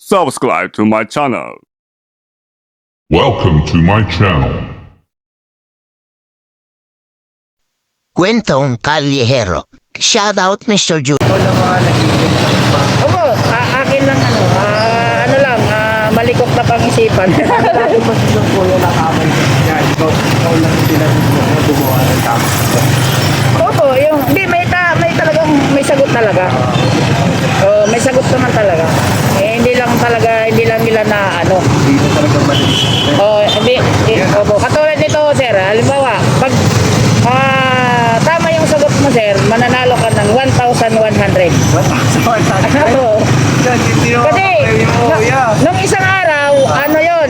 subscribe to my channel. Welcome to my channel. Kwentong Kalyehero. Shout out Mr. Ju. Opo, akin lang ano lang, malikot na pang-isipan. Dahil mas yung kuya na kamay niya, ikaw lang yung tinanong mo na gumawa ng tama. Opo, hindi, may talagang, may sagot talaga. May sagot naman talaga. Hindi lang nila na ano. Hindi na talaga mali. Opo, katulad nito, sir, halimbawa, pag tama yung sagot mo, sir, mananalo ka ng 1,100. Oo. Hindi mo Kasi, kuya. nung isang araw, ano yun,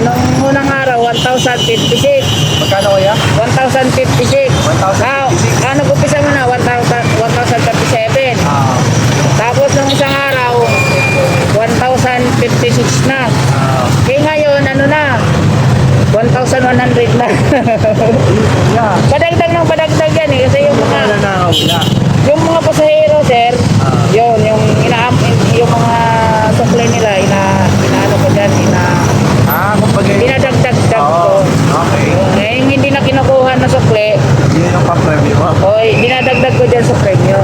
nung unang araw, 1,056. Magkano kuya? 1,056. 1,056. Nag-upisa mo na, 1,037. Tapos nung isang araw, 1,056 na. Ngayon, ano na, 1,100 na. Yeah. Padagdag ng padagdag yan kasi yung Yung mga pasahero, sir, yung mga supply nila, inaano ko dyan, kumbaga. dinadagdag ko. Okay. Yung hindi na kinukuha na supply, Yun yung pa-premyo mo. dinadagdag ko dyan sa premyo.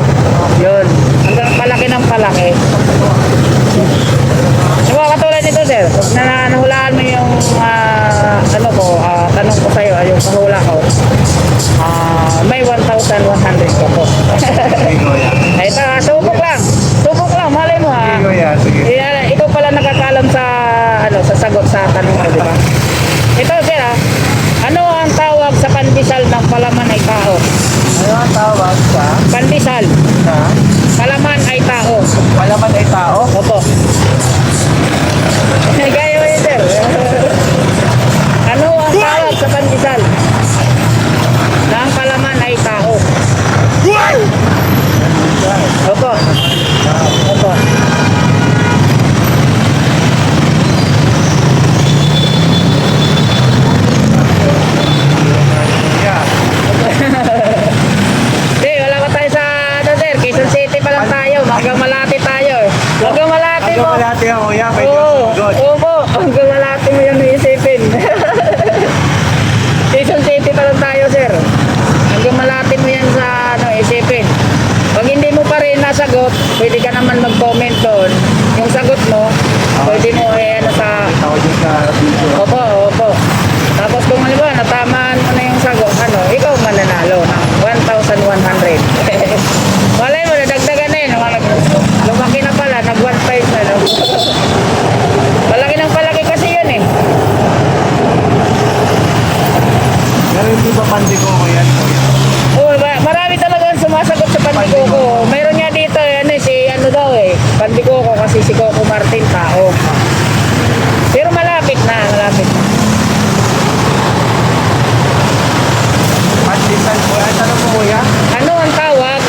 Yun. Hanggang palaki ng palaki. Diba, katulad nito, sir, pag nahulaan mo yung tanong ko sa'yo, yung pahula ko, may 1,100 ko po. Sige kuya. Ay, subok lang, malay mo Sige kuya, sige. Ikaw pala nakakalam sa sagot sa tanong ko, di ba? Ito, sir, ano ang tawag sa pandesal ng palaman ay tao? Ano ang tawag sa Pandesal, palaman ay tao. palaman ay tao? Opo. Gaya mo yun, sir. Ano ang tawag sa pandesal na ang palaman ay tao? Opo. Opo. Yeah. Wala pa tayo sa sir. Quezon City pa lang tayo. Hanggang Malate tayo. Hanggang Malate Ano mo. pala ate ang kuya? Medyo Oo. sugod. Opo. Hanggang Malate mo yan isipin. Quezon City pa lang tayo, sir. Hanggang Malate mo yan sa isipin. Pag hindi mo pa rin nasagot, pwede ka naman mag-comment doon. Yung sagot mo, pwede mo sa... Ako dyan sa video. Opo, opo. Tapos kung halimbawa, natamaan mo na yung sagot, ikaw mananalo ng 1,100. Malay mo, nadagdagan na yun. Lumaki na pala, nag-1.5 na. No? Palaki ng palaki kasi yun eh. Pero hindi ba pandi ko kuya? Marami talaga sumasagot sa Pandikoko. Mayroon nga dito, Pandikoko kasi si Coco Martin tao. Pero malapit na. Pandesal po. Ay, tanong mo kuya? Ano ang tawag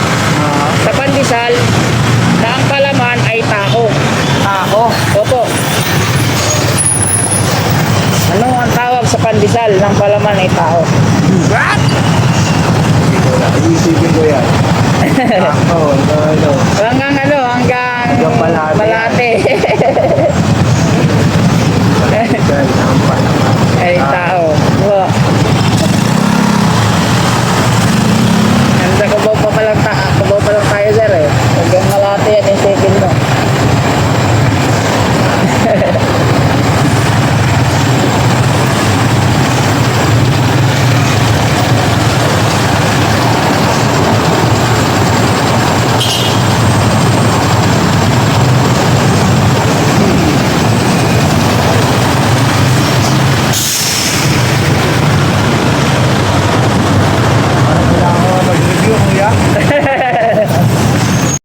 sa pandesal na ang palaman ay tao? Tao. Opo. Ano ang tawag sa pandesal ng palaman ay tao? What? Iisipin ko yan. Ako, ano. Hanggang Hanggang Malate. Malate.